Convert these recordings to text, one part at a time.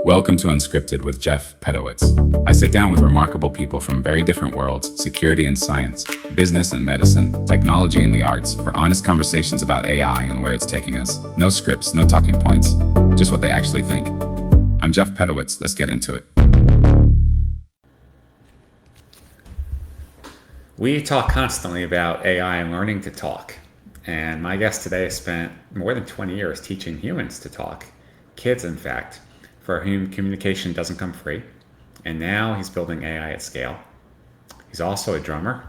Welcome to Unscripted with Jeff Pedowitz. I sit down with remarkable people from very different worlds, security and science, business and medicine, technology and the arts, for honest conversations about AI and where it's taking us. No scripts, no talking points, just what they actually think. I'm Jeff Pedowitz. Let's get into it. We talk constantly about AI and learning to talk. And my guest today has spent more than 20 years teaching humans to talk, kids in fact, for whom communication doesn't come free. And now he's building AI at scale. He's also a drummer,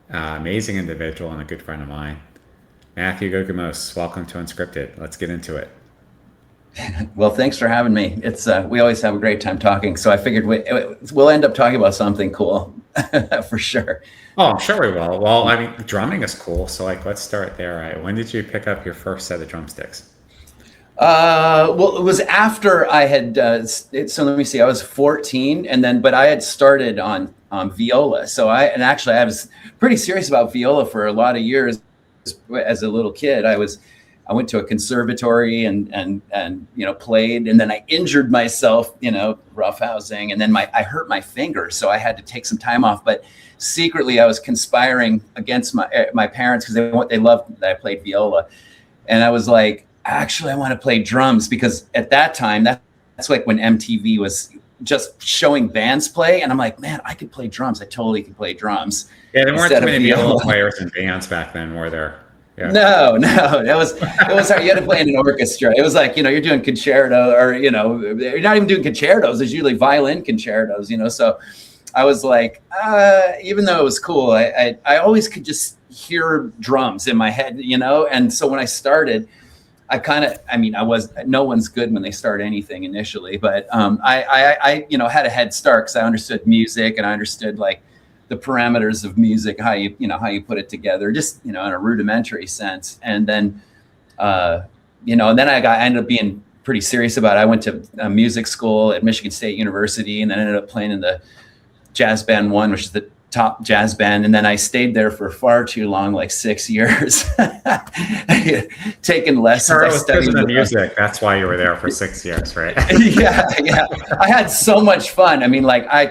amazing individual and a good friend of mine. Matthew Guggemos, welcome to Unscripted. Let's get into it. Well, thanks for having me. It's we always have a great time talking, so I figured we'll end up talking about something cool for sure. Oh, I'm sure we will. Well, I mean, drumming is cool, so let's start there. Right? When did you pick up your first set of drumsticks? Well, it was after I had. So let me see. I was 14, but I had started on viola. So I was pretty serious about viola for a lot of years. As a little kid, I went to a conservatory and played, and then I injured myself, roughhousing, and then I hurt my finger, so I had to take some time off. But secretly, I was conspiring against my parents because they loved that I played viola, and I was like, actually, I want to play drums because at that time, that's like when MTV was just showing bands play, and I'm like, man, I could play drums. I totally could play drums. Yeah, there weren't too many viola players in bands back then, were there? Yeah. No, it was hard. You had to play in an orchestra. It was like, you're doing concerto, or, you're not even doing concertos. There's usually violin concertos, So I was like, even though it was cool, I always could just hear drums in my head, And so when I started, no one's good when they start anything initially, but I had a head start because I understood music and I understood like the parameters of music, how you put it together, just, in a rudimentary sense. And then, and then I ended up being pretty serious about it. I went to music school at Michigan State University, and then ended up playing in the Jazz Band 1, which is the top jazz band. And then I stayed there for far too long, like 6 years, taking lessons. Sure, it was because of the music. That's why you were there for 6 years, right? Yeah. I had so much fun. I mean, like I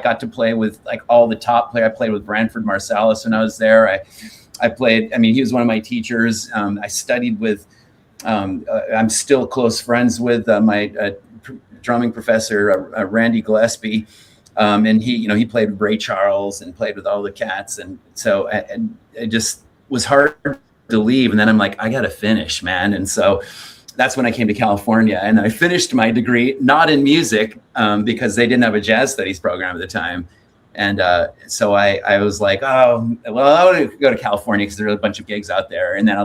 got to play with like all the top players. I played with Branford Marsalis when I was there. I played, he was one of my teachers. I studied with, I'm still close friends with my drumming professor, Randy Gillespie. And he played with Ray Charles and played with all the cats. And so it just was hard to leave. And then I'm like, I got to finish, man. And so that's when I came to California, and I finished my degree, not in music, because they didn't have a jazz studies program at the time. And so I was like, oh, well, I want to go to California because there are a bunch of gigs out there. And then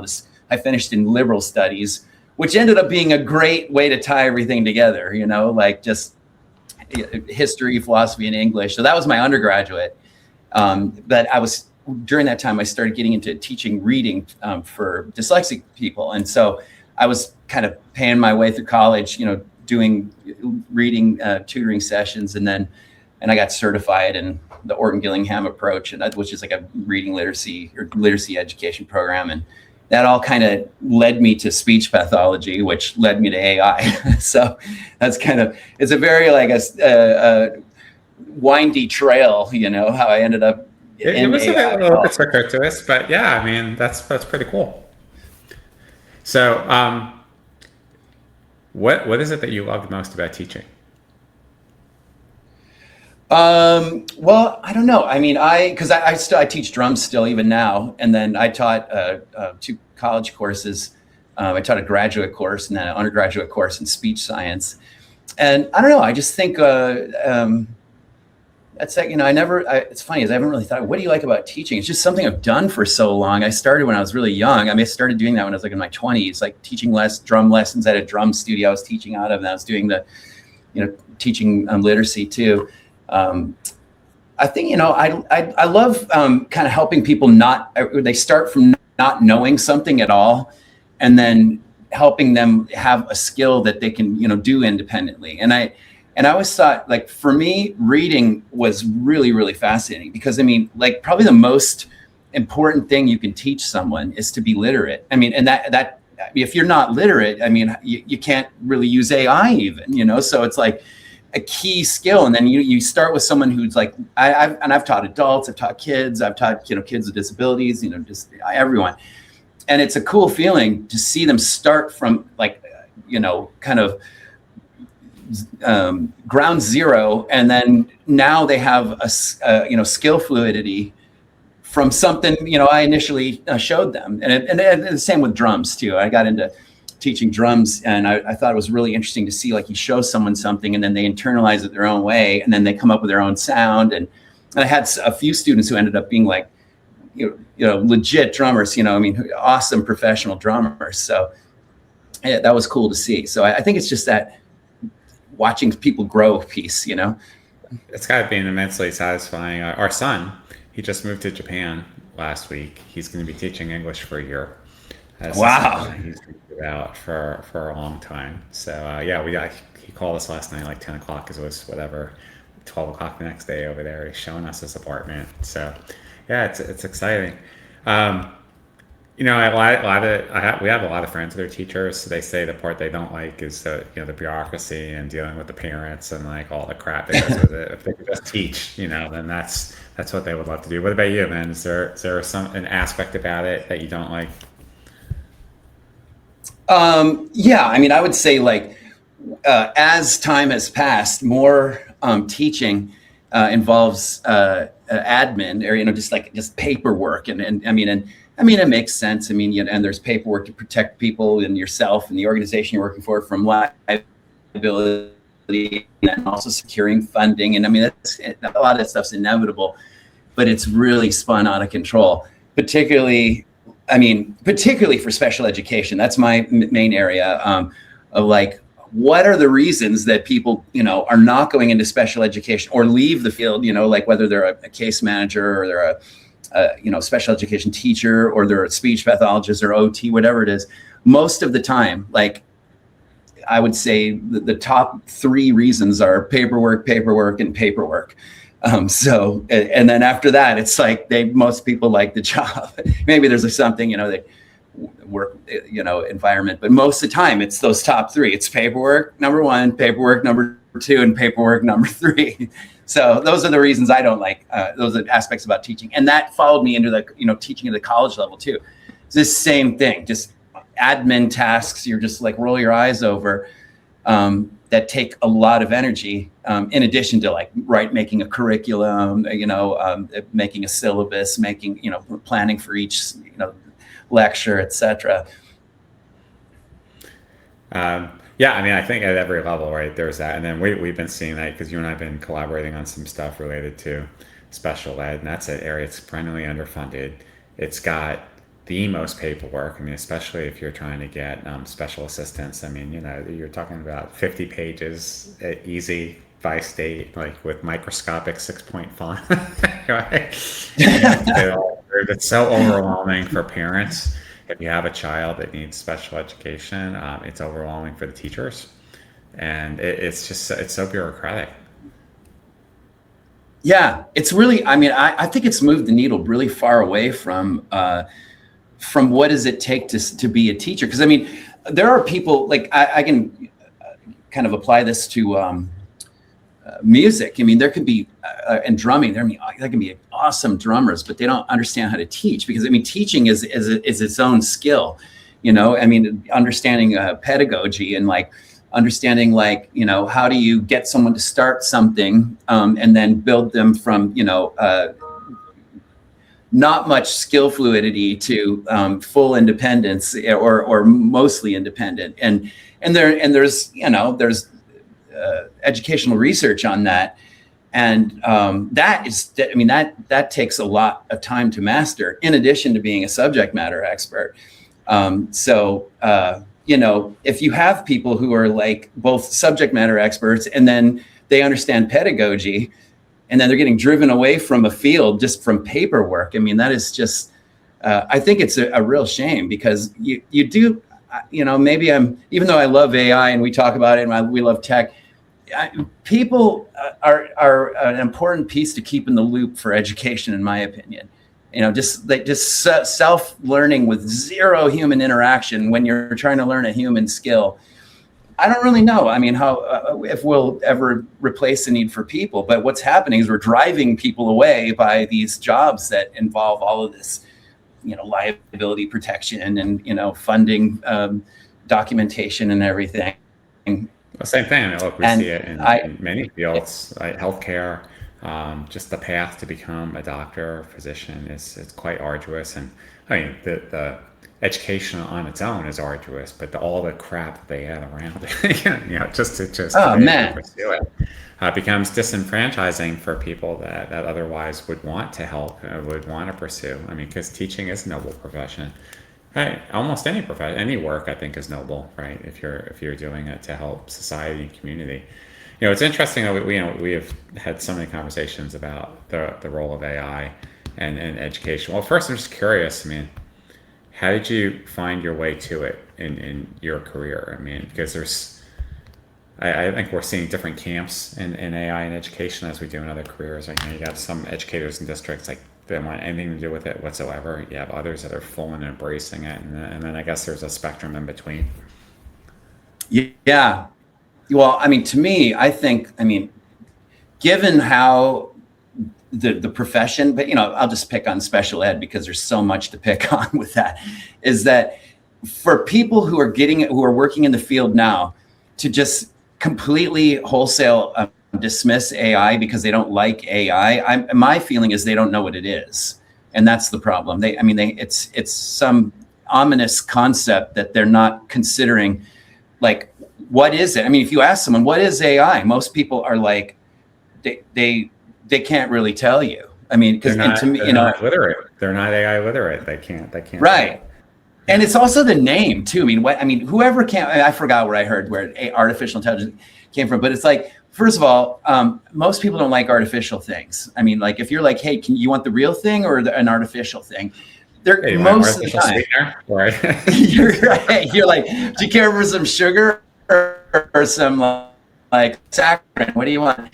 I finished in liberal studies, which ended up being a great way to tie everything together, like just history, philosophy, and English. So that was my undergraduate. But during that time, I started getting into teaching reading for dyslexic people. And so I was kind of paying my way through college, doing reading tutoring sessions. And I got certified in the Orton-Gillingham approach, which is like a reading literacy or literacy education program. And that all kind of led me to speech pathology, which led me to AI. So that's it's a very like a windy trail, how I ended up. It was a little bit circuitous, but yeah, that's pretty cool. So what is it that you loved most about teaching? Well, I don't know. Because I teach drums still even now, and then I taught 2 college courses. I taught a graduate course and then an undergraduate course in speech science. And I don't know. I just think that's like, it's funny, is I haven't really thought, what do you like about teaching? It's just something I've done for so long. I started when I was really young. I started doing that when I was like in my 20s, like teaching drum lessons at a drum studio I was teaching out of, and I was doing the, teaching literacy too. I think, I love kind of helping people they start from not knowing something at all, and then helping them have a skill that they can, do independently. And I always thought, like, for me, reading was really, really fascinating because, probably the most important thing you can teach someone is to be literate. And that if you're not literate, I mean, you can't really use AI even, so it's like a key skill. And then you start with someone who's like, I've taught adults, I've taught kids, I've taught, kids with disabilities, just everyone. And it's a cool feeling to see them start from like, kind of ground zero. And then now they have a skill fluidity from something, I initially showed them. And the same with drums too. I got into teaching drums, and I thought it was really interesting to see, like, you show someone something and then they internalize it their own way, and then they come up with their own sound. And I had a few students who ended up being like, legit drummers, awesome professional drummers. So yeah, that was cool to see. So I think it's just that watching people grow piece, It's got to be immensely satisfying. Our son, he just moved to Japan last week. He's going to be teaching English for a year. Wow. He's out for a long time. So he called us last night like 10 o'clock, because it was 12 o'clock the next day over there. He's showing us his apartment. So yeah, it's exciting. We have a lot of friends that are teachers. So they say the part they don't like is the bureaucracy and dealing with the parents and like all the crap that goes with it. If they could just teach, then that's what they would love to do. What about you, man? Is there an aspect about it that you don't like? Yeah, I mean, I would say like as time has passed, more teaching involves admin, or just paperwork, and I mean it makes sense. I mean, and there's paperwork to protect people and yourself and the organization you're working for from liability, and also securing funding. And I mean, a lot of that stuff's inevitable, but it's really spun out of control, particularly for special education. That's my main area of like, what are the reasons that people, are not going into special education or leave the field, like whether they're a case manager or they're a special education teacher, or they're a speech pathologist or OT, whatever it is. Most of the time, like, I would say the top 3 reasons are paperwork, and paperwork. And then after that, it's like most people like the job. Maybe there's something, that work, environment, but most of the time it's those top 3. It's paperwork number 1, paperwork number 2, and paperwork number 3. So those are the reasons I don't like those are aspects about teaching. And that followed me into the, teaching at the college level too. It's this same thing, just admin tasks. You're just like roll your eyes over. That take a lot of energy, in addition to like making a curriculum, making a syllabus, planning for each, lecture, etc. Yeah, I mean, I think at every level, right, there's that. And then we've been seeing that because you and I have been collaborating on some stuff related to special ed, and that's an area that's perennially underfunded. It's got the most paperwork. I mean, especially if you're trying to get special assistance. I mean, you're talking about 50 pages, easy by state, like with microscopic 6-point font, right? It's so overwhelming for parents. If you have a child that needs special education, it's overwhelming for the teachers, and it's so bureaucratic. Yeah, it's really, I think it's moved the needle really far away from what does it take to be a teacher? Because there are people, like I can kind of apply this to music. There can be and drumming. There can be awesome drummers, but they don't understand how to teach, because teaching is its own skill. Understanding pedagogy and like understanding how do you get someone to start something and then build them from not much skill fluidity to full independence or mostly independent. And there's educational research on that. And that takes a lot of time to master, in addition to being a subject matter expert. If you have people who are like both subject matter experts and then they understand pedagogy, and then they're getting driven away from a field just from paperwork, that is just, I think it's a real shame, because you do, maybe even though I love AI and we talk about it and we love tech, people are an important piece to keep in the loop for education, in my opinion. just self-learning with zero human interaction when you're trying to learn a human skill. I don't really know. I mean, how if we'll ever replace the need for people, but what's happening is we're driving people away by these jobs that involve all of this, liability protection and, funding, documentation and everything. The same thing. I mean, look, we see it in many fields, like healthcare. Just the path to become a doctor or physician is quite arduous. And I mean, the education on its own is arduous, but all the crap that they add around it, just to pursue it, becomes disenfranchising for people that otherwise would want to help, would want to pursue. I mean, because teaching is a noble profession. Right. Almost any profession, any work, I think, is noble, right? If you're doing it to help society and community. It's interesting that we have had so many conversations about the role of AI and education. Well, first, I'm just curious. I mean, how did you find your way to it in your career? I mean, because I think we're seeing different camps in AI and education as we do in other careers. Like, you got some educators in districts like they don't want anything to do with it whatsoever. You have others that are full and embracing it, and then I guess there's a spectrum in between. Yeah. Well, I mean, to me, given how the profession, but I'll just pick on special ed because there's so much to pick on with that, is that for people who are working in the field now to just completely wholesale dismiss AI because they don't like AI, my feeling is they don't know what it is, and that's the problem. It's some ominous concept that they're not considering. Like, what is it? I mean, if you ask someone what is AI, most people are like, they can't really tell you. I mean, because to me, they're not literate. They're not AI literate. They can't. Right. And it's also the name too. Whoever can, I forgot where I heard where artificial intelligence came from, but it's like, first of all, most people don't like artificial things. I mean, like if you're like, hey, you want the real thing or an artificial thing? Most of the time, right? You're right. You're like, do you care for some sugar or some like saccharin? What do you want?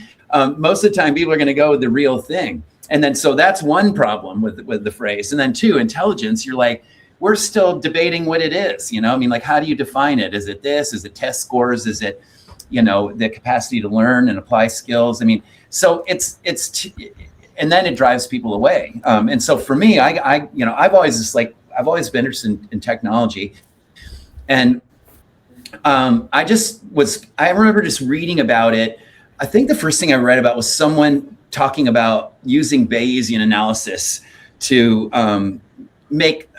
Most of the time, people are going to go with the real thing. And then, so that's one problem with the phrase. And then two, intelligence, you're like, we're still debating what it is. Like, how do you define it? Is it this? Is it test scores? Is it, the capacity to learn and apply skills? I mean, so and then it drives people away. And so for me, I've always been interested in technology. And I remember just reading about it. I think the first thing I read about was someone talking about using Bayesian analysis to make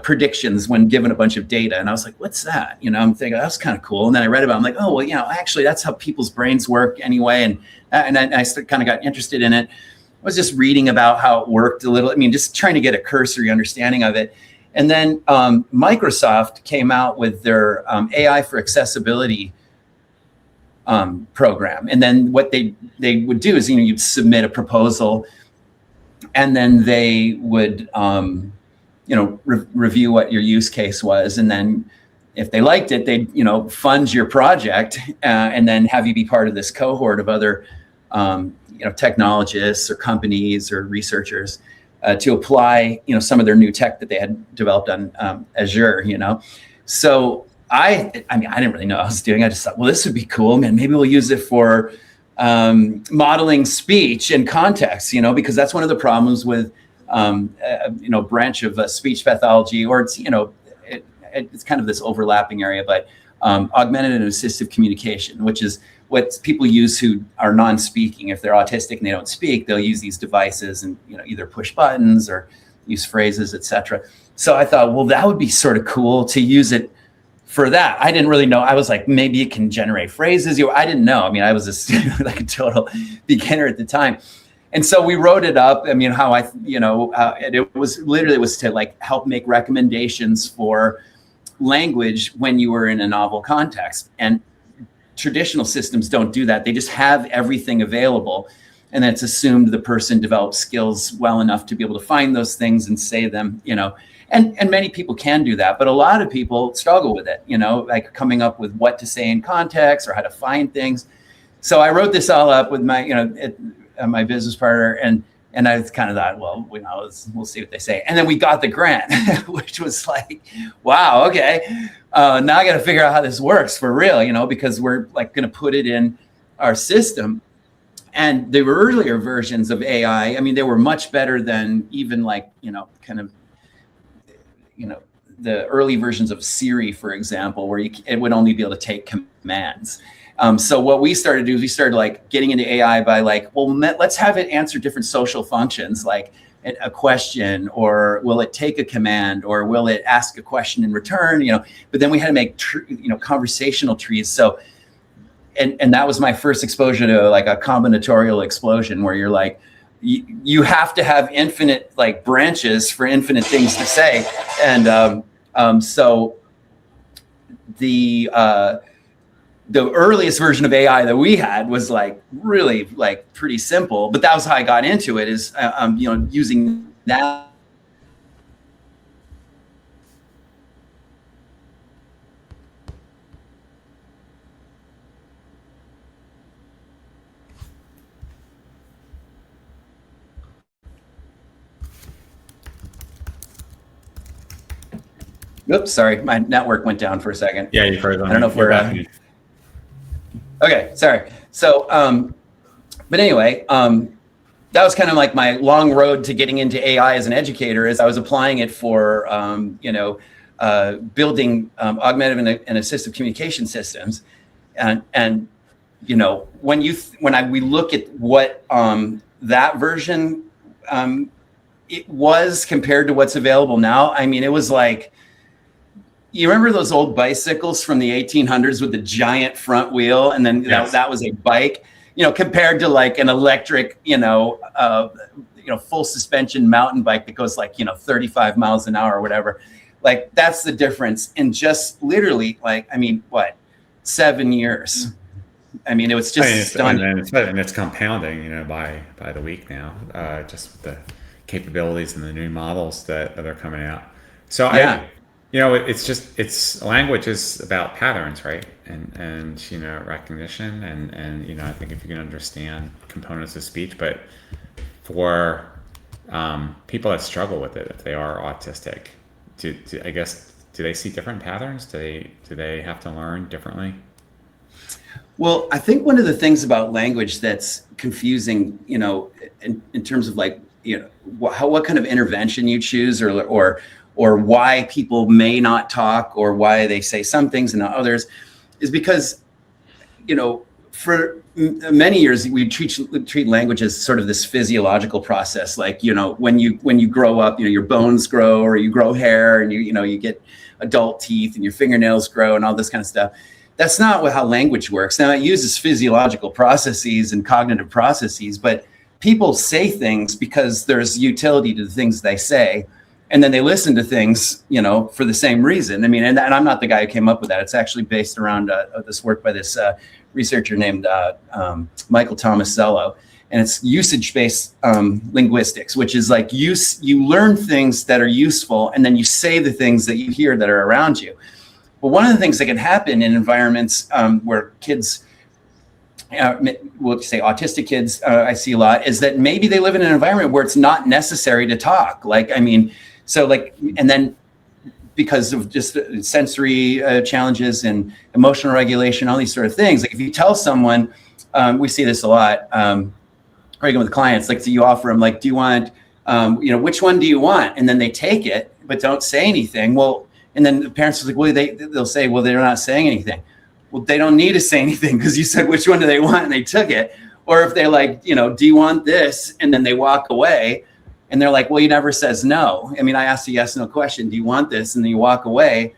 predictions when given a bunch of data. And I was like, what's that? I'm thinking that's kind of cool. And then I read about it. I'm like, oh, well, actually that's how people's brains work anyway. And I kind of got interested in it. I was just reading about how it worked a little. Just trying to get a cursory understanding of it. And then Microsoft came out with their AI for accessibility program. And then what they would do is, you'd submit a proposal, and then they would, review what your use case was. And then if they liked it, they'd, fund your project and then have you be part of this cohort of other, technologists or companies or researchers to apply, some of their new tech that they had developed on Azure, So I didn't really know what I was doing. I just thought, well, this would be cool, man. Maybe we'll use it for modeling speech and context, because that's one of the problems with, branch of speech pathology, or it's, it's kind of this overlapping area, but augmented and assistive communication, which is what people use who are non-speaking. If they're autistic and they don't speak, they'll use these devices and, either push buttons or use phrases, etc. So I thought, well, that would be sort of cool to use it for that. I didn't really know. I was like, maybe it can generate phrases. I didn't know. I was like a total beginner at the time. And so we wrote it up. How it was to like help make recommendations for language when you were in a novel context. And traditional systems don't do that. They just have everything available. And then it's assumed the person develops skills well enough to be able to find those things and say them, and many people can do that, but a lot of people struggle with it, like coming up with what to say in context or how to find things. So I wrote this all up with my, my business partner, and And I kind of thought, well, we'll see what they say. And then we got the grant, which was like, wow, okay. Now I got to figure out how this works for real, because we're like going to put it in our system. And the earlier versions of AI, I mean, they were much better than even like, the early versions of Siri, for example, where it would only be able to take commands. So what we started to do is we started like getting into AI by like, well, let's have it answer different social functions, like a question, or will it take a command, or will it ask a question in return, but then we had to make, conversational trees. So, and that was my first exposure to like a combinatorial explosion, where you're like, you have to have infinite like branches for infinite things to say. And so the earliest version of AI that we had was like really like pretty simple, but that was how I got into it, is using that. Oops, sorry, my network went down for a second. Yeah, you heard. I don't know if we're okay. Sorry. So, but anyway, that was kind of like my long road to getting into AI as an educator. Is I was applying it for building augmentative and assistive communication systems, and when we look at what that version it was compared to what's available now, I mean, it was like, you remember those old bicycles from the 1800s with the giant front wheel, and then yes. that was a bike, compared to like an electric, full suspension mountain bike that goes like 35 miles an hour or whatever. Like that's the difference in just literally 7 years. I mean, it was just stunning. And it's compounding, by the week now, just the capabilities and the new models that are coming out. So yeah. It's language is about patterns, right? And recognition and I think if you can understand components of speech, but for people that struggle with it, if they are autistic, do they see different patterns? Do they have to learn differently? Well, I think one of the things about language that's confusing, in terms of like, what kind of intervention you choose, or why people may not talk, or why they say some things and not others, is because, for many years we treat language as sort of this physiological process. Like, when you grow up, your bones grow, or you grow hair, and you get adult teeth, and your fingernails grow, and all this kind of stuff. That's not how language works. Now, it uses physiological processes and cognitive processes, but people say things because there's utility to the things they say. And then they listen to things, for the same reason. I mean, and I'm not the guy who came up with that. It's actually based around this work by this researcher named Michael Tomasello. And it's usage-based linguistics, which is like you learn things that are useful, and then you say the things that you hear that are around you. But one of the things that can happen in environments where kids, we'll say autistic kids, I see a lot, is that maybe they live in an environment where it's not necessary to talk. And then because of just sensory challenges and emotional regulation, all these sort of things. Like if you tell someone, we see this a lot, working with clients, like, so you offer them, like, do you want, which one do you want? And then they take it, but don't say anything. Well, and then the parents are like, well, they'll say, well, they're not saying anything. Well, they don't need to say anything because you said, which one do they want? And they took it. Or if they're like, do you want this? And then they walk away and they're like, well, you never says no. I mean, I asked a yes, no question. Do you want this? And then you walk away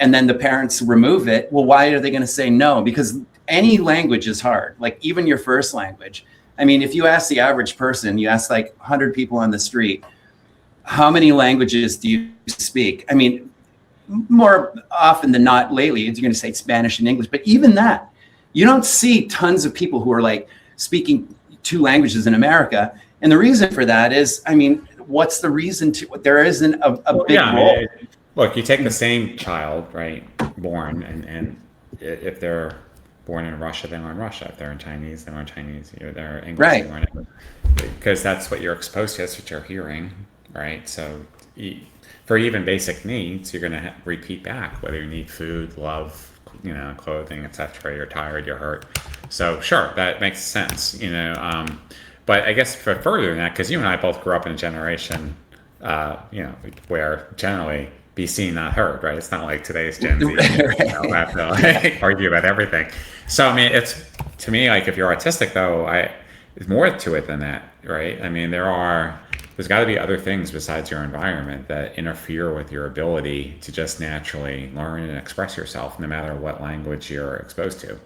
and then the parents remove it. Well, why are they going to say no? Because any language is hard. Like even your first language. I mean, if you ask the average person, you ask like 100 people on the street, how many languages do you speak? I mean, more often than not lately, you're going to say Spanish and English, but even that, you don't see tons of people who are like speaking 2 languages in America. And the reason for that is, I mean, what's the reason there isn't a big role? Look, you take the same child, right, born, and if they're born in Russia, they learn Russia. If they're in Chinese, they learn Chinese. They're English, Right. they learn English. Because that's what you're exposed to, that's what you're hearing, right? So for even basic needs, you're going to repeat back, whether you need food, love, clothing, etc. You're tired, you're hurt. So sure, that makes sense, but I guess for further than that, because you and I both grew up in a generation, where generally be seen, not heard, right? It's not like today's Gen Z, have to argue about everything. So, I mean, it's, to me, like, if you're autistic, though, there's more to it than that, right? I mean, there's got to be other things besides your environment that interfere with your ability to just naturally learn and express yourself, no matter what language you're exposed to.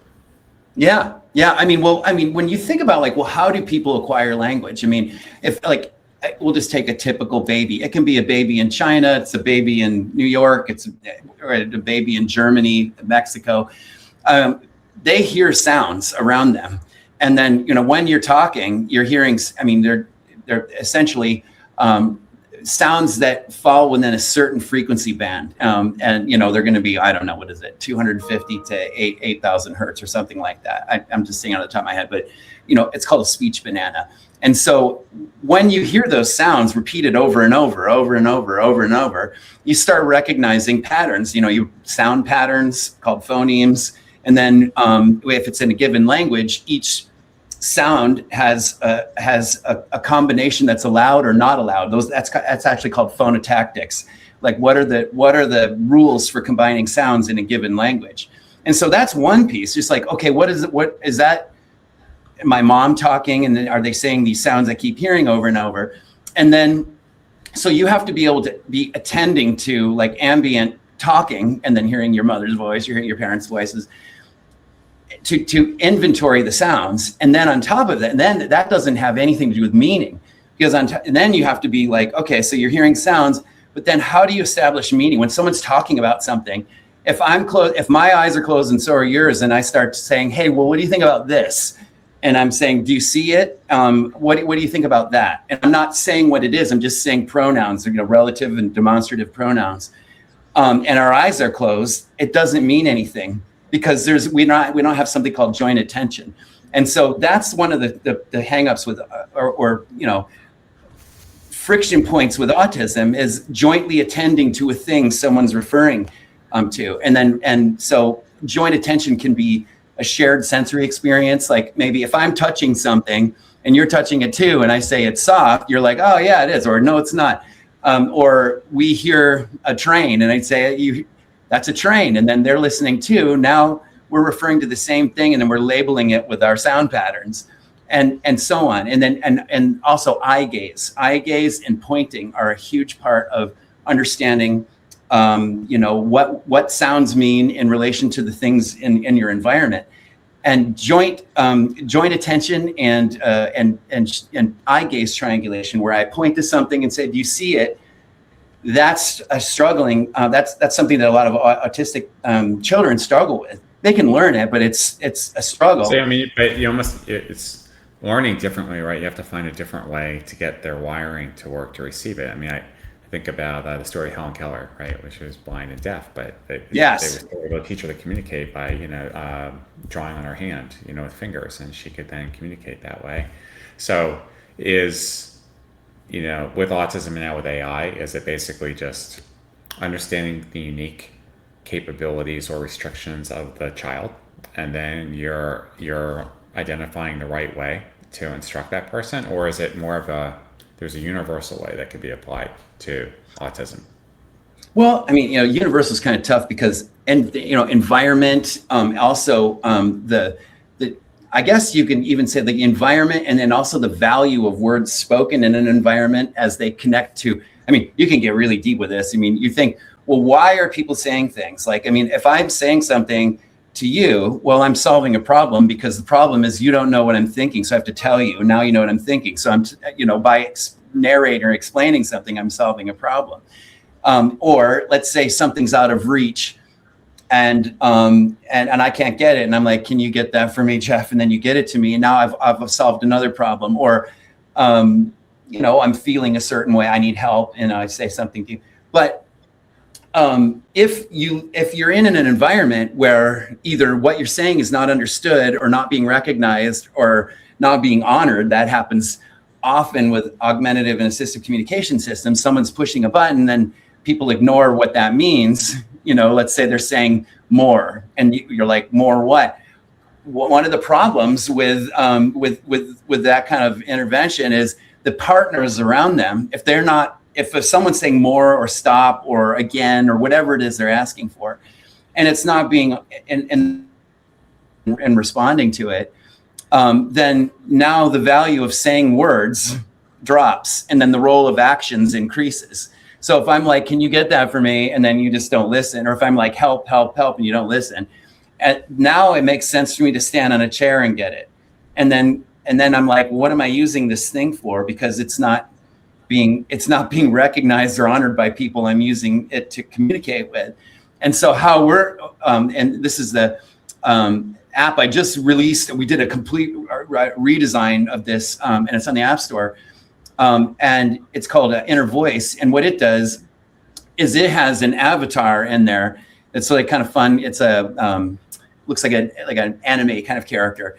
Yeah. I mean, when you think about like, well, how do people acquire language? I mean, if like, we'll just take a typical baby. It can be a baby in China. It's a baby in New York. It's a baby in Germany, Mexico. They hear sounds around them. And then, when you're talking, you're hearing, I mean, they're essentially sounds that fall within a certain frequency band. And, they're going to be, I don't know, what is it, 250 to 8,000 hertz or something like that. I'm just saying on the top of my head, but, it's called a speech banana. And so when you hear those sounds repeated over and over, you start recognizing patterns, you sound patterns called phonemes. And then if it's in a given language, each sound has a combination that's allowed or not allowed. That's actually called phonotactics. Like what are the rules for combining sounds in a given language? And so that's one piece. Just like, okay, what is that? My mom talking, and then are they saying these sounds I keep hearing over and over? And then, so you have to be able to be attending to like ambient talking, and then hearing your mother's voice, you're hearing your parents' voices, to inventory the sounds. And then on top of that, and then that doesn't have anything to do with meaning, because and then you have to be like, okay, so you're hearing sounds, but then how do you establish meaning when someone's talking about something? If my eyes are closed and so are yours, and I start saying, hey, well, what do you think about this? And I'm saying, do you see it? What do you think about that? And I'm not saying what it is. I'm just saying pronouns, relative and demonstrative pronouns. And our eyes are closed. It doesn't mean anything, because we don't have something called joint attention. And so that's one of the hangups with, or friction points with autism, is jointly attending to a thing someone's referring to. And so joint attention can be a shared sensory experience. Like maybe if I'm touching something and you're touching it too, and I say it's soft, you're like, oh yeah, it is, or no, it's not. Or we hear a train and I'd say, that's a train. And then they're listening too. Now we're referring to the same thing, and then we're labeling it with our sound patterns, and so on. And then, and also eye gaze and pointing are a huge part of understanding what sounds mean in relation to the things in your environment. And joint attention and eye gaze triangulation, where I point to something and say, do you see it? That's struggling. That's something that a lot of autistic children struggle with. They can learn it, but it's a struggle. So, I mean, but it's learning differently, right? You have to find a different way to get their wiring to work to receive it. I mean, I think about the story of Helen Keller, right, which was blind and deaf, but they were able to teach her to communicate by drawing on her hand, with fingers, and she could then communicate that way. So with autism and now with AI, is it basically just understanding the unique capabilities or restrictions of the child, and then you're identifying the right way to instruct that person? Or is it more of there's a universal way that could be applied to autism? Well, I mean, universal is kind of tough because, environment, also I guess you can even say the environment, and then also the value of words spoken in an environment as they connect to, I mean, you can get really deep with this. I mean, you think, well, why are people saying things? Like, I mean, if I'm saying something to you, well, I'm solving a problem, because the problem is you don't know what I'm thinking. So I have to tell you, now you know what I'm thinking. So I'm, by narrating or explaining something, I'm solving a problem. Or let's say something's out of reach, and I can't get it. And I'm like, can you get that for me, Jeff? And then you get it to me. And now I've solved another problem. Or, I'm feeling a certain way, I need help. And I say something to you. But if you're in an environment where either what you're saying is not understood or not being recognized or not being honored, that happens often with augmentative and assistive communication systems. Someone's pushing a button, then people ignore what that means. Let's say they're saying more, and you're like, more what? One of the problems with that kind of intervention is the partners around them. If someone's saying more or stop or again or whatever it is they're asking for, and it's not being and responding to it, then now the value of saying words drops, and then the role of actions increases. So if I'm like, can you get that for me? And then you just don't listen. Or if I'm like, help, help, help, and you don't listen. And now it makes sense for me to stand on a chair and get it. And then I'm like, what am I using this thing for? Because it's not being recognized or honored by people I'm using it to communicate with. And so how we're, and this is the app I just released. We did a complete redesign of this, and it's on the App Store. And it's called InnerVoice. And what it does is it has an avatar in there. It's like kind of fun. It's looks like an anime kind of character.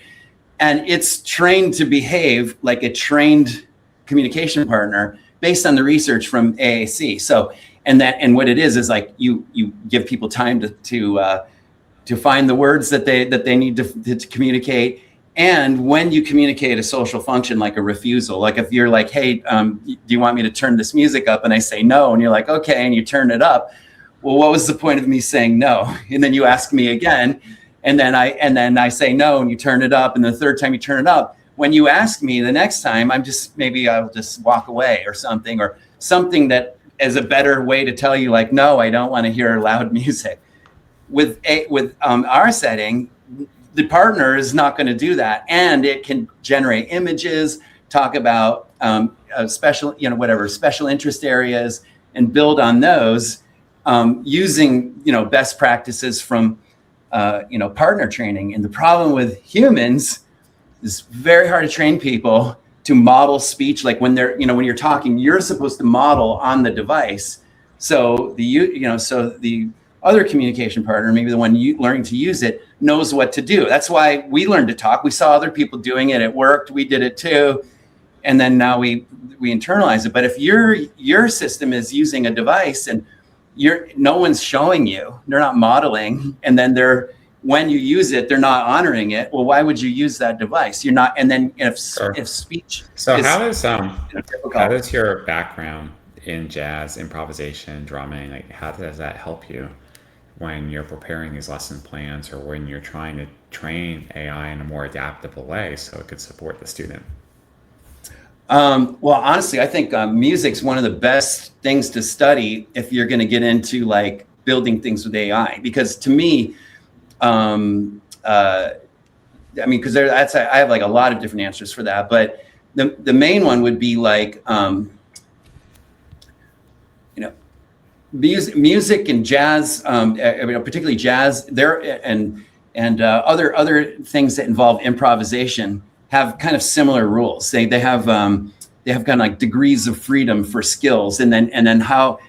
And it's trained to behave like a trained communication partner based on the research from AAC. So, and what it is like you give people time to find the words that they need to communicate. And when you communicate a social function like a refusal, like if you're like, hey, do you want me to turn this music up? And I say no, and you're like, okay, and you turn it up. Well, what was the point of me saying no? And then you ask me again, and then I say no, and you turn it up, and the third time you turn it up. When you ask me the next time, I'll just walk away or something that is a better way to tell you like, no, I don't want to hear loud music. With our setting, the partner is not going to do that, and it can generate images, talk about special interest areas, and build on those using best practices from partner training. And the problem with humans is very hard to train people to model speech. Like when you're talking, you're supposed to model on the device. So the other communication partner, maybe the one learning to use it, knows what to do. That's why we learned to talk. We saw other people doing it. It worked. We did it too. And then now we internalize it. But if your system is using a device and no one's showing you, they're not modeling, and then when you use it, they're not honoring it. Well, why would you use that device? You're not. And then if speech. So how does your background in jazz, improvisation, drumming, like how does that help you when you're preparing these lesson plans or when you're trying to train AI in a more adaptable way so it could support the student? Well, honestly, I think music's one of the best things to study if you're going to get into like building things with AI. Because to me, because I have like a lot of different answers for that. But the main one would be like, music and jazz, particularly jazz, and other things that involve improvisation have kind of similar rules. They have kind of like degrees of freedom for skills, and then how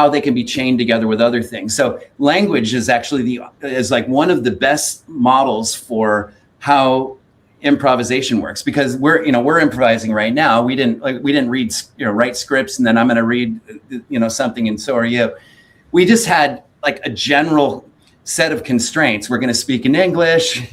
they can be chained together with other things. So language is actually is like one of the best models for how improvisation works, because we're improvising right now. We didn't write scripts and then I'm going to read something and so are you. We just had like a general set of constraints. We're going to speak in English,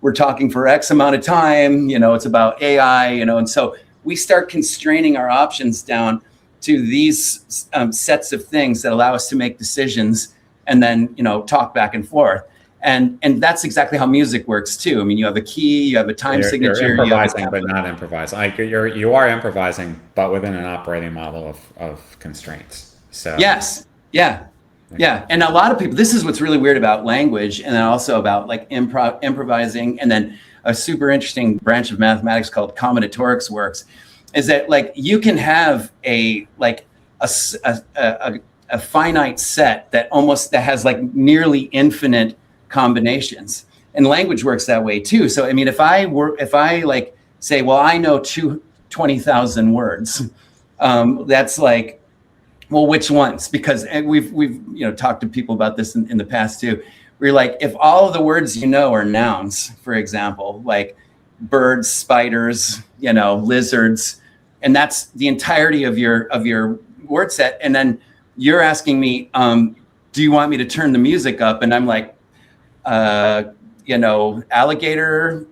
we're talking for X amount of time, it's about AI, and so we start constraining our options down to these sets of things that allow us to make decisions and then, talk back and forth. And that's exactly how music works too. I mean, you have a key, you have a time signature. You're improvising, but not improvising. Like you are improvising, but within an operating model of constraints. So yes, yeah. And a lot of people, this is what's really weird about language, and then also about like improvising, and then a super interesting branch of mathematics called combinatorics works, is that like you can have a finite set that has like nearly infinite combinations, and language works that way too. So I mean, if I like say, well, I know 20,000 words, that's like Well, which ones? Because we've talked to people about this in the past too. We're like, if all of the words are nouns, for example, like birds, spiders, lizards, and that's the entirety of your word set, and then you're asking me, do you want me to turn the music up? And I'm like, alligator,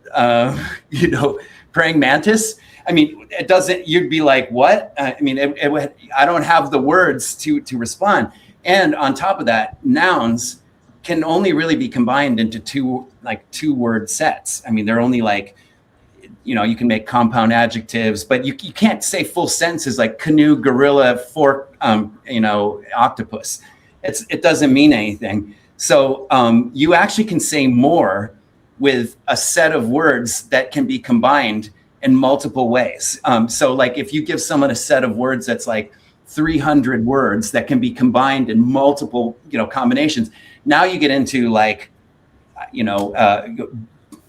praying mantis. I mean, it doesn't, you'd be like, what? I mean, I don't have the words to respond. And on top of that, nouns can only really be combined into two word sets. I mean, they're only like, you can make compound adjectives, but you can't say full sentences like canoe, gorilla, fork, octopus. It doesn't mean anything. So you actually can say more with a set of words that can be combined in multiple ways. So like if you give someone a set of words that's like 300 words that can be combined in multiple, combinations, now you get into like,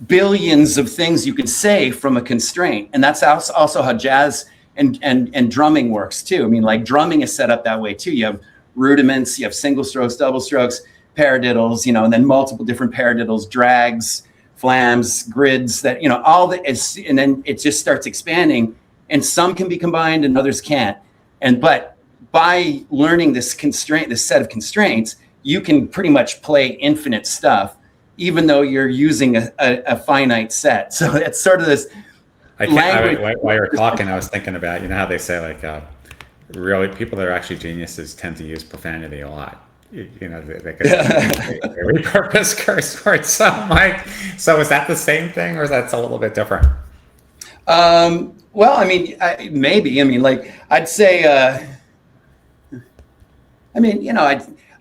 billions of things you could say from a constraint. And that's also how jazz and drumming works too. I mean, like drumming is set up that way too. You have rudiments, you have single strokes, double strokes, paradiddles, and then multiple different paradiddles, drags, flams, grids, that, all that is, and then it just starts expanding, and some can be combined and others can't. But by learning this set of constraints, you can pretty much play infinite stuff, even though you're using a finite set. So it's sort of this language. While you're talking, I was thinking about, how they say like, really people that are actually geniuses tend to use profanity a lot. They repurpose curse words. So so is that the same thing, or is that a little bit different? Well, I mean, maybe. I mean, like I'd say,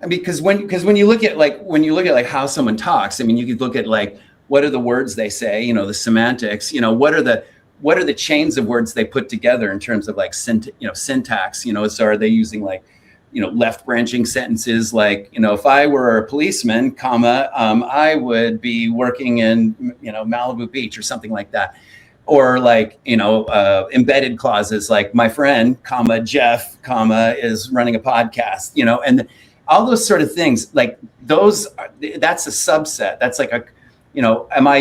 because when you look at how someone talks, I mean, you could look at like what are the words they say, the semantics, what are the chains of words they put together in terms of like syntax, so are they using like left branching sentences like, if I were a policeman, comma, I would be working in, Malibu Beach or something like that. Or like, embedded clauses like my friend, comma, Jeff, comma, is running a podcast, and all those sort of things, like that's a subset. That's like am I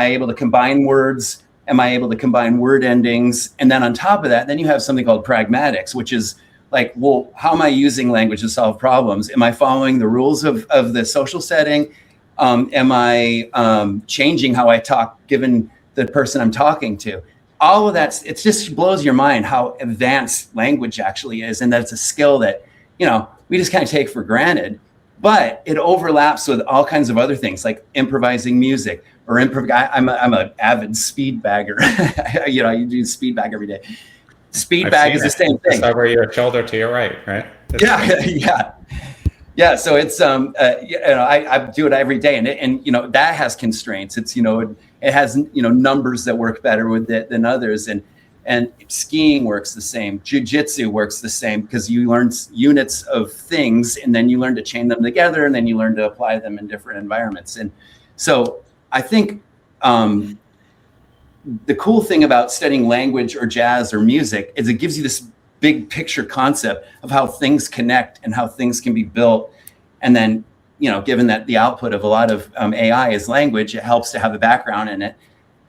able to combine words? Am I able to combine word endings? And then on top of that, then you have something called pragmatics, which is like, well, how am I using language to solve problems? Am I following the rules of the social setting? Am I changing how I talk given the person I'm talking to? All of that, it just blows your mind how advanced language actually is. And that's a skill that, we just kind of take for granted, but it overlaps with all kinds of other things like improvising music or I'm an avid speed bagger. You do speed bag every day. Speed bag is the same thing. It's over your shoulder to your right? Yeah. So it's I do it every day, and that has constraints. It's it has numbers that work better with it than others, and skiing works the same. Jiu-jitsu works the same because you learn units of things, and then you learn to chain them together, and then you learn to apply them in different environments. And so I think the cool thing about studying language or jazz or music is it gives you this big picture concept of how things connect and how things can be built. And then, given that the output of a lot of AI is language, it helps to have a background in it.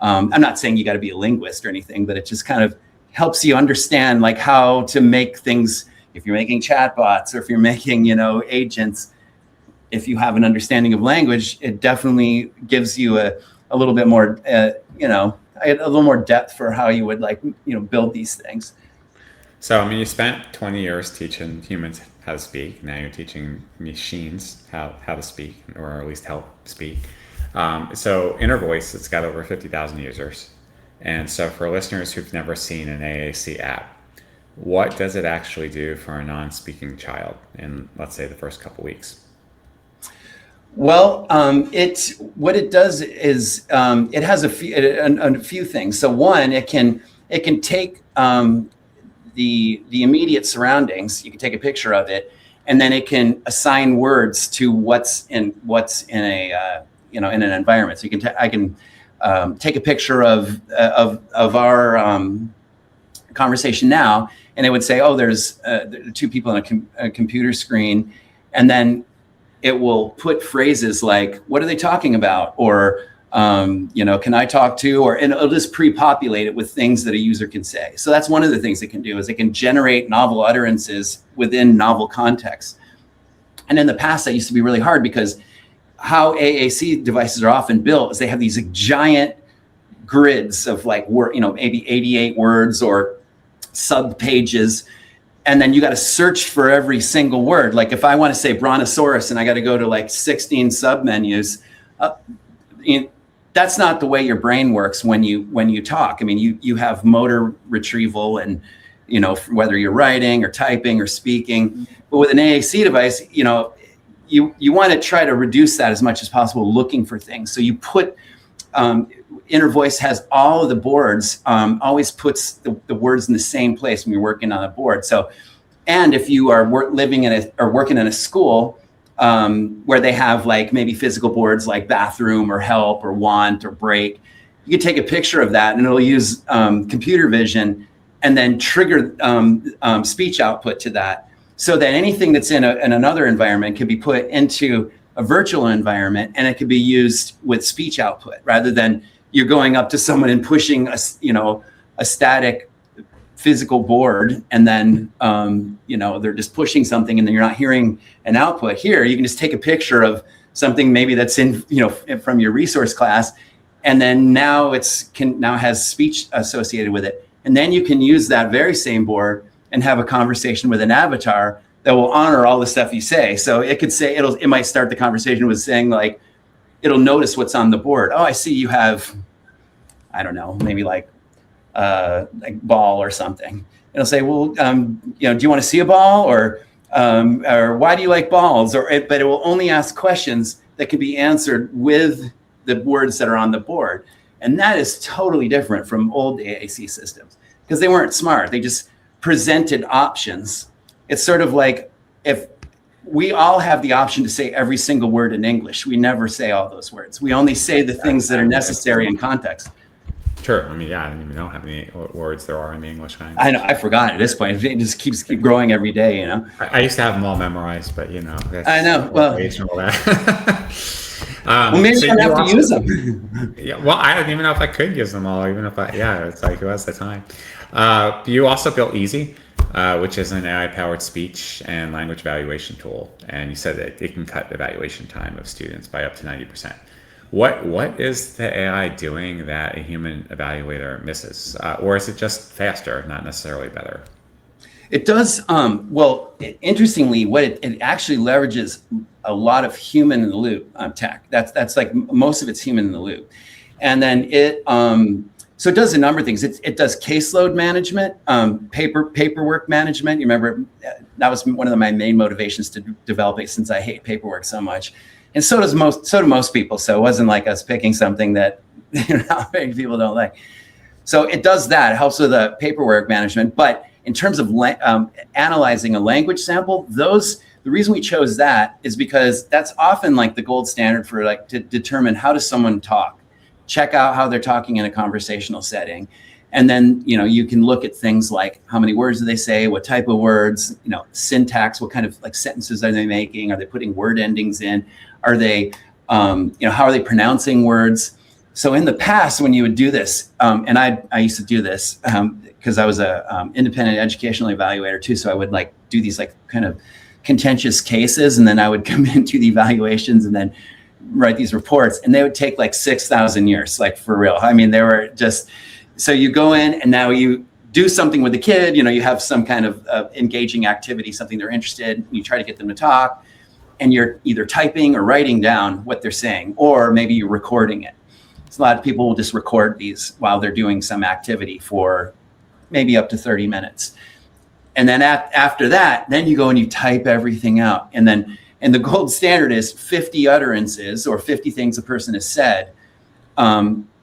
I'm not saying you got to be a linguist or anything, but it just kind of helps you understand like how to make things. If you're making chatbots or if you're making, agents, if you have an understanding of language, it definitely gives you a little bit more, a little more depth for how you would build these things. So, I mean, you spent 20 years teaching humans how to speak. Now you're teaching machines how to speak, or at least help speak. So InnerVoice, it's got over 50,000 users. And so for listeners who've never seen an AAC app, what does it actually do for a non-speaking child in, let's say, the first couple weeks? Well, what it does is it has a few things. So one, it can take the immediate surroundings. You can take a picture of it, and then it can assign words to what's in a in an environment. So I can take a picture of our conversation now, and it would say, oh, there's two people on a computer screen, and then it will put phrases like, what are they talking about? Or, can I talk to, and it'll just pre-populate it with things that a user can say. So that's one of the things it can do, is it can generate novel utterances within novel contexts. And in the past, that used to be really hard, because how AAC devices are often built is they have these giant grids of like maybe 88 words or sub pages. And then you got to search for every single word. Like if I want to say brontosaurus and I got to go to like 16 sub menus, that's not the way your brain works when you talk. I mean, you have motor retrieval, and whether you're writing or typing or speaking. But with an AAC device, you want to try to reduce that as much as possible, looking for things. So you put InnerVoice has all of the boards, always puts the words in the same place when you're working on a board. So, and if you are working in a school where they have like maybe physical boards like bathroom or help or want or break, you can take a picture of that, and it'll use computer vision and then trigger speech output to that, so that anything that's in another environment can be put into a virtual environment, and it could be used with speech output, rather than you're going up to someone and pushing a static physical board, and then they're just pushing something, and then you're not hearing an output. Here you can just take a picture of something maybe that's in from your resource class, and then now has speech associated with it, and then you can use that very same board and have a conversation with an avatar that will honor all the stuff you say. So it could say, it might start the conversation with saying, like, it'll notice what's on the board. Oh, I see you have, I don't know, maybe like ball or something. It'll say, well, do you want to see a ball, or why do you like balls? But it will only ask questions that can be answered with the words that are on the board. And that is totally different from old AAC systems, because they weren't smart. They just presented options. It's sort of like, if we all have the option to say every single word in English, we never say all those words. We only say the things that are necessary in context. Sure. I mean, I don't even know how many words there are in the English language. I know. I forgot at this point. It just keeps growing every day, I used to have them all memorized, but that's, I know. Well, well, maybe so I have to use them. Yeah. Well, I don't even know if I could use them all, even if it's like, who has the time? You also built Easy, which is an AI-powered speech and language evaluation tool. And you said that it can cut evaluation time of students by up to 90%. What is the AI doing that a human evaluator misses? Or is it just faster, not necessarily better? It does. Interestingly, what it actually leverages a lot of human in the loop tech. That's like most of it's human in the loop. And then so it does a number of things. It does caseload management, paperwork management. You remember that was one of my main motivations to develop it, since I hate paperwork so much. And so do most people. So it wasn't like us picking something that not many people don't like. So it does that. It helps with the paperwork management. But in terms of analyzing a language sample, the reason we chose that is because that's often like the gold standard for like to determine how does someone talk. Check out how they're talking in a conversational setting. And then, you can look at things like how many words do they say, what type of words, syntax, what kind of like sentences are they making? Are they putting word endings in? Are they, how are they pronouncing words? So in the past, when you would do this, and I used to do this because I was a independent educational evaluator too. So I would like do these like kind of contentious cases, and then I would come into the evaluations and then write these reports, and they would take like 6,000 years, like for real. I mean, they were just, so you go in and now you do something with the kid, you have some kind of engaging activity, something they're interested in, you try to get them to talk, and you're either typing or writing down what they're saying, or maybe you're recording it. So a lot of people will just record these while they're doing some activity for maybe up to 30 minutes. And then after that, then you go and you type everything out. And the gold standard is 50 utterances or 50 things a person has said.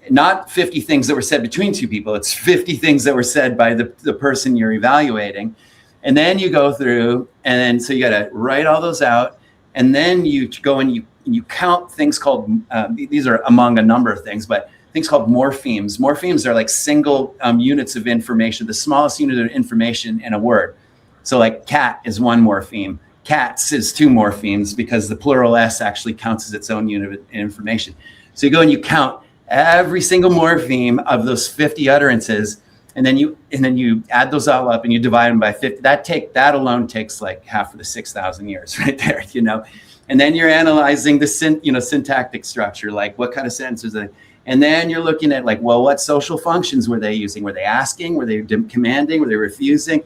Not 50 things that were said between two people. It's 50 things that were said by the person you're evaluating. And then you go through, and then so you got to write all those out. And then you go and you count things called, these are among a number of things, but things called morphemes. Morphemes are like single units of information, the smallest unit of information in a word. So like cat is one morpheme. Cats is two morphemes because the plural S actually counts as its own unit of information. So you go and you count every single morpheme of those 50 utterances, and then you add those all up and you divide them by 50. That alone takes like half of the 6,000 years right there, you know. And then you're analyzing the syntactic structure, like what kind of sentences are they, and then you're looking at like, well, what social functions were they using? Were they asking? Were they commanding? Were they refusing?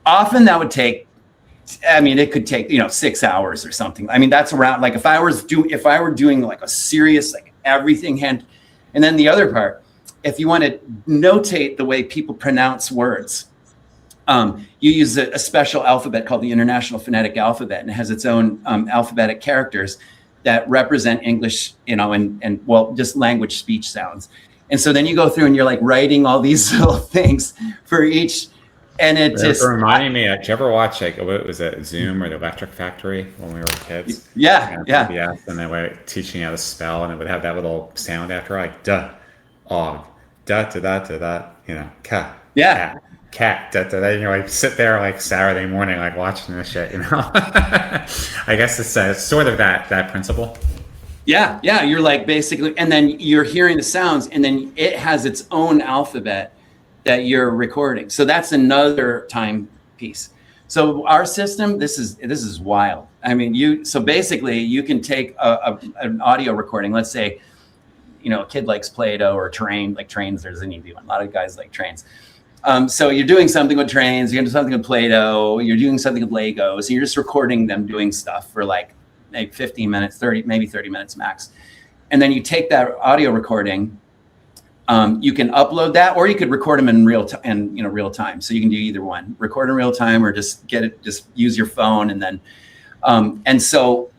Often that would take, I mean, it could take, 6 hours or something. I mean, that's around, like if I were doing like a serious, like everything hand, and then the other part, if you want to notate the way people pronounce words, you use a special alphabet called the International Phonetic Alphabet, and it has its own alphabetic characters that represent English, and well, just language speech sounds. And so then you go through and you're like writing all these little things for each. And it just reminding me. Did you ever watch what was it, Zoom or the Electric Factory when we were kids? Yeah. And they were teaching you how to spell, and it would have that little sound after, like da, og, da da da da da, ka, yeah, cat, da da da. Like sit there like Saturday morning, like watching this shit. I guess it's sort of that principle. Yeah. You're like basically, and then you're hearing the sounds, and then it has its own alphabet that you're recording. So that's another time piece. So our system, this is wild. I mean, so basically you can take an audio recording. Let's say, a kid likes Play-Doh or trains. There's an easy one. A lot of guys like trains. So you're doing something with trains, you're doing something with Play-Doh, you're doing something with Legos. You're just recording them doing stuff for like 15 minutes, 30, maybe 30 minutes max. And then you take that audio recording, you can upload that, or you could record them in real time. So you can do either one, record in real time, or just use your phone. And then, and so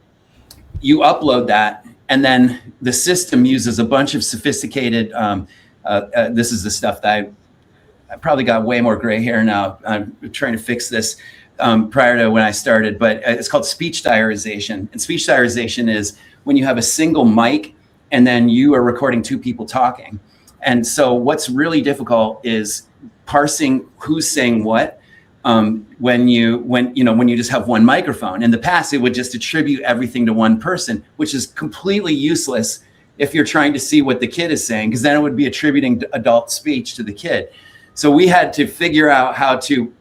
you upload that, and then the system uses a bunch of sophisticated, this is the stuff that I probably got way more gray hair now. I'm trying to fix this prior to when I started, but it's called speech diarization. And speech diarization is when you have a single mic and then you are recording two people talking. And so what's really difficult is parsing who's saying what when you just have one microphone. In the past, it would just attribute everything to one person, which is completely useless if you're trying to see what the kid is saying, because then it would be attributing adult speech to the kid. So we had to figure out how to,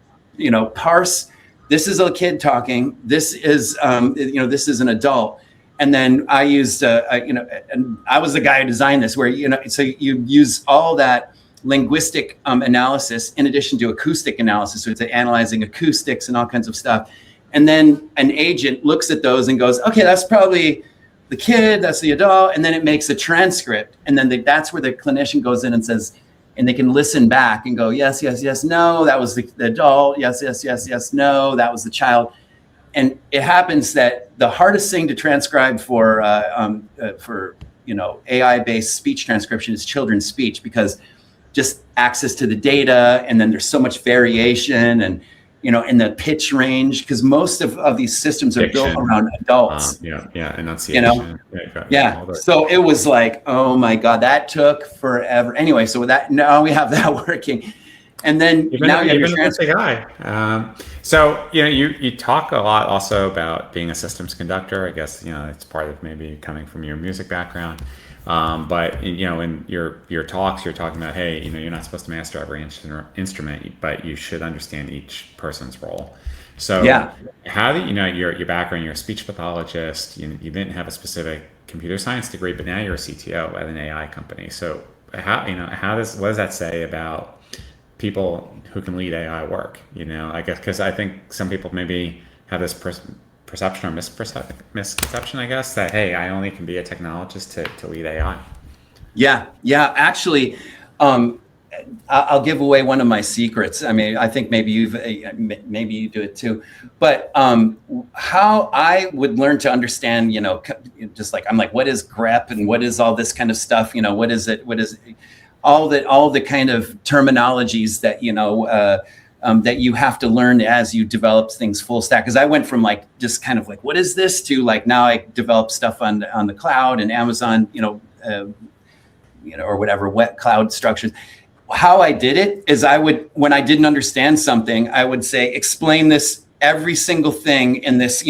parse. This is a kid talking. This is, this is an adult. And then I used, and I was the guy who designed this, where, so you use all that linguistic analysis in addition to acoustic analysis. So it's analyzing acoustics and all kinds of stuff. And then an agent looks at those and goes, okay, that's probably the kid, that's the adult. And then it makes a transcript. And then that's where the clinician goes in and says, and they can listen back and go, yes, yes, yes, no, that was the adult. Yes, yes, yes, yes, no, that was the child. And it happens that the hardest thing to transcribe for AI-based speech transcription is children's speech, because just access to the data, and then there's so much variation, and in the pitch range, because most of these systems are built around adults. Enunciation. So it was like, oh my God, that took forever. Anyway, so with that, now we have that working. And then now you have your guy. So you talk a lot also about being a systems conductor. I guess it's part of maybe coming from your music background. But in your talks, you're talking about, hey, you're not supposed to master every instrument, but you should understand each person's role. So how do your background? You're a speech pathologist. You didn't have a specific computer science degree, but now you're a CTO at an AI company. So what does that say about people who can lead AI work? I guess because I think some people maybe have this perception or misconception, I guess, that, hey, I only can be a technologist to lead AI. Yeah. Actually, I'll give away one of my secrets. I mean, I think maybe you do it too. But how I would learn to understand, just like I'm like, what is grep and what is all this kind of stuff? What is it? What is all the kind of terminologies that that you have to learn as you develop things full stack. Because I went from like just kind of like, what is this, to like now I develop stuff on the cloud and Amazon, or whatever, wet cloud structures. How I did it is when I didn't understand something, I would say, explain this, every single thing in this,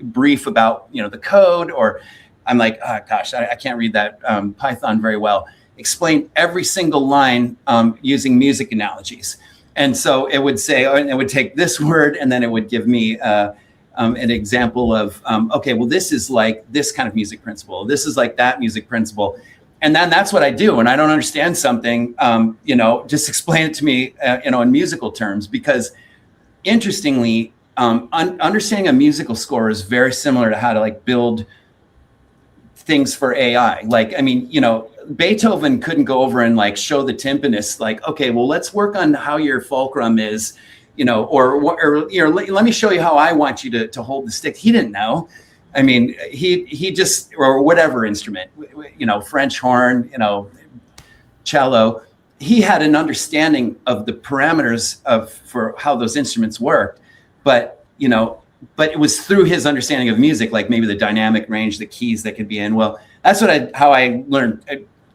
brief about, the code, or I'm like, oh gosh, I can't read that Python very well. Explain every single line using music analogies. And so it would say, it would take this word, and then it would give me an example of, okay, well, this is like this kind of music principle. This is like that music principle. And then that's what I do. When I don't understand something, just explain it to me, in musical terms, because interestingly, understanding a musical score is very similar to how to build things for AI. Beethoven couldn't go over and show the timpanist, okay, well, let's work on how your fulcrum is, or let me show you how I want you to hold the stick. He didn't know. I mean, he just, or whatever instrument, French horn, cello, he had an understanding of the parameters for how those instruments worked, but it was through his understanding of music, like maybe the dynamic range, the keys that could be in. Well, that's how I learned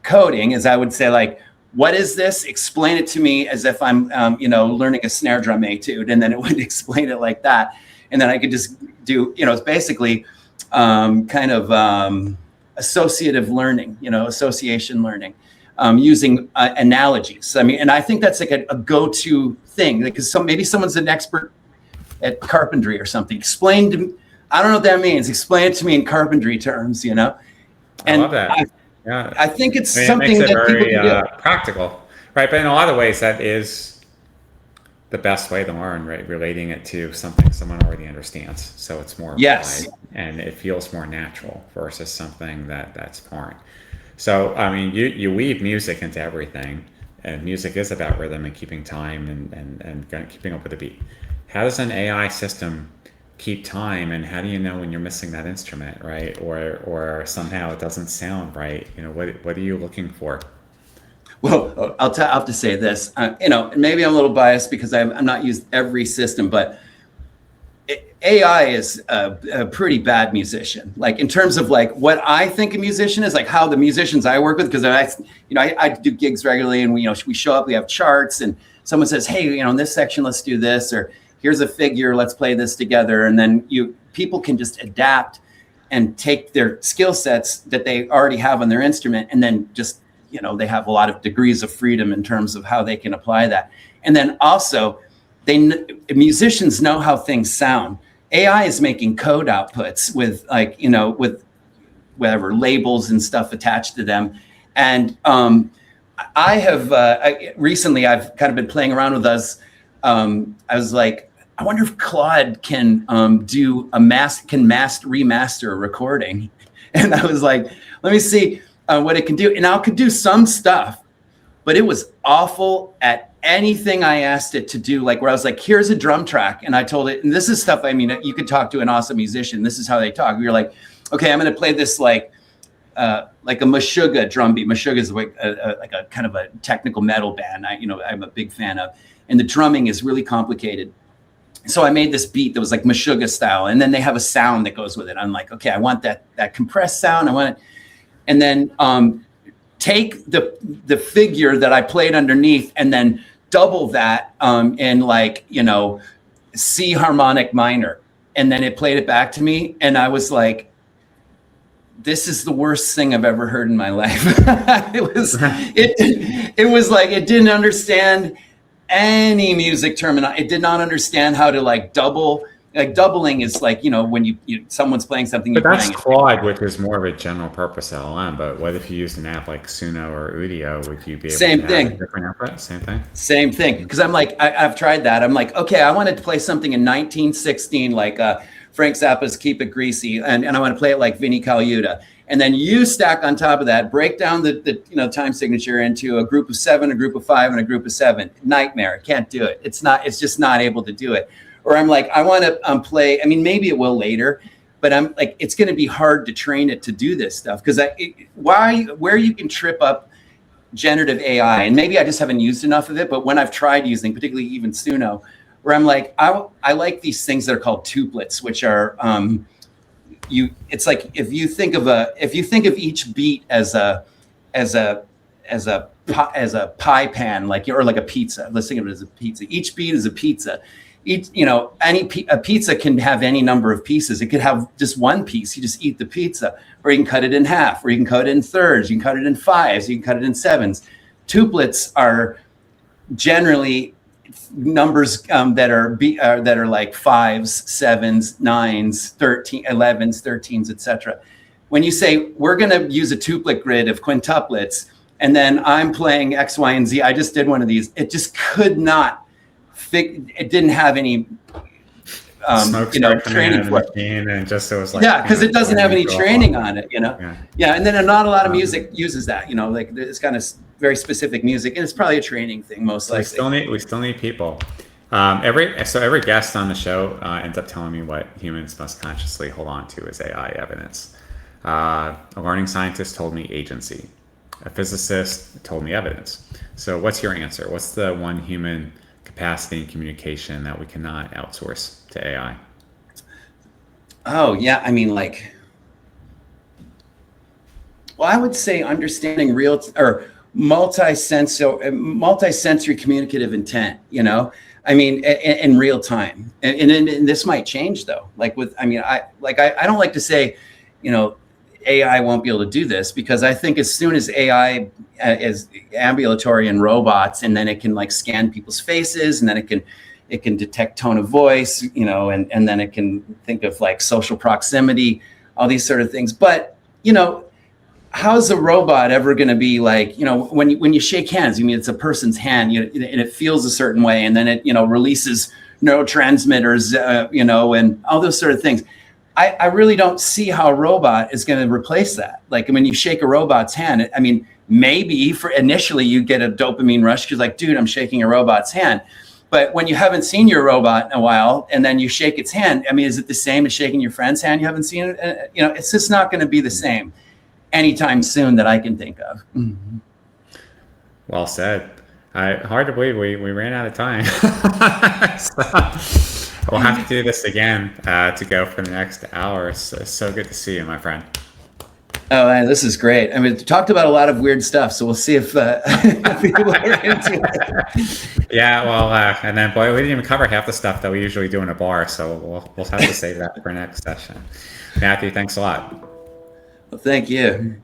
coding, is I would say, what is this? Explain it to me as if I'm, learning a snare drum etude, and then it would explain it like that. And then I could just do, it's basically associative learning, association learning, using analogies. And I think that's a go-to thing, because maybe someone's an expert at carpentry or something. Explain to me, I don't know what that means. Explain it to me in carpentry terms, And I love that. I think it's something it that very, people can do. Practical, right? But in a lot of ways, that is the best way to learn, right? Relating it to something someone already understands, so it's more yes, applied, and it feels more natural versus something that's foreign. So, I mean, you weave music into everything, and music is about rhythm and keeping time and keeping up with the beat. How does an AI system keep time, and how do you know when you're missing that instrument, right? Or somehow it doesn't sound right? What are you looking for? Well, I'll have to say this, maybe I'm a little biased because I'm not used every system, but AI is a pretty bad musician. In terms of what I think a musician is, how the musicians I work with, because I do gigs regularly, and we show up, we have charts, and someone says, hey, in this section, let's do this, or here's a figure, let's play this together. And then people can just adapt and take their skill sets that they already have on their instrument, and then just, they have a lot of degrees of freedom in terms of how they can apply that. And then also, musicians know how things sound. AI is making code outputs with with whatever labels and stuff attached to them. And I have recently, I've kind of been playing around with those. I was like, I wonder if Claude can remaster a recording. And I was like, let me see what it can do. And now it could do some stuff, but it was awful at anything I asked it to do. Where I was like, here's a drum track. And I told it, and this is stuff, you could talk to an awesome musician. This is how they talk. You're like, okay, I'm going to play this like a Meshuggah drum beat. Meshuggah is like a kind of a technical metal band. I'm a big fan of, and the drumming is really complicated. So I made this beat that was like Meshuggah style, and then they have a sound that goes with it. I'm like, okay, I want that compressed sound. I want it, and then take the figure that I played underneath, and then double that in C harmonic minor, and then it played it back to me, and I was like, this is the worst thing I've ever heard in my life. It was like it didn't understand any music terminology. It did not understand how to double. Doubling is when someone's playing something. But that's Claude, which is more of a general purpose LLM. But what if you used an app like Suno or Udio? Would you be able to have a different output? Same thing? Same thing. Because I'm like, I've tried that. I'm like, okay, I wanted to play something in 1916, like Frank Zappa's Keep It Greasy, and I want to play it like Vinnie Colaiuta. And then you stack on top of that, break down the time signature into a group of 7, a group of 5, and a group of 7. Nightmare. Can't do it. It's just not able to do it. Or I'm like, I want to play. Maybe it will later, but I'm like, it's going to be hard to train it to do this stuff, because where you can trip up generative AI, and maybe I just haven't used enough of it. But when I've tried using, particularly even Suno, where I'm like, I like these things that are called tuplets, which are it's like if you think of each beat as as a pie pan, like a pizza. Let's think of it as a pizza. Each beat is a pizza. A pizza can have any number of pieces. It could have just one piece. You just eat the pizza, or you can cut it in half, or you can cut it in thirds. You can cut it in fives. You can cut it in sevens. Tuplets are generally numbers that are like fives, sevens, nines, 13, 11s, 13s, etc. When you say we're going to use a tuplet grid of quintuplets, and then I'm playing X, Y, and Z, I just did one of these. It just could not. It didn't have any training for it. And just so it was like, yeah, because it doesn't have any training on it, Yeah, and then not a lot of music uses that, like it's kind of very specific music, and it's probably a training thing most likely. We still need people. Every guest on the show ends up telling me what humans must consciously hold on to as AI evidence. A learning scientist told me agency. A physicist told me evidence. So what's your answer? What's the one human capacity and communication that we cannot outsource to AI? Oh, yeah. I mean, I would say understanding multi-sensory communicative intent, I mean, in real time. And this might change though. I don't like to say, AI won't be able to do this, because I think as soon as AI is ambulatory and robots, and then it can scan people's faces, and then it can detect tone of voice, and then it can think of social proximity, all these sort of things. But, how's a robot ever going to be when you shake hands, it's a person's hand, and it feels a certain way, and then it, releases neurotransmitters, and all those sort of things. I really don't see how a robot is going to replace that. When you shake a robot's hand, I mean, maybe for initially you get a dopamine rush because dude, I'm shaking a robot's hand. But when you haven't seen your robot in a while, and then you shake its hand, I mean, is it the same as shaking your friend's hand? You haven't seen it. It's just not going to be the same anytime soon that I can think of. Mm-hmm. Well said. Hard to believe we ran out of time. We'll have to do this again to go for the next hour. So good to see you, my friend. Oh, man, this is great. I mean, talked about a lot of weird stuff, so we'll see if people are into it. Yeah, well, and then, boy, we didn't even cover half the stuff that we usually do in a bar, so we'll have to save that for next session. Matthew, thanks a lot. Well, thank you.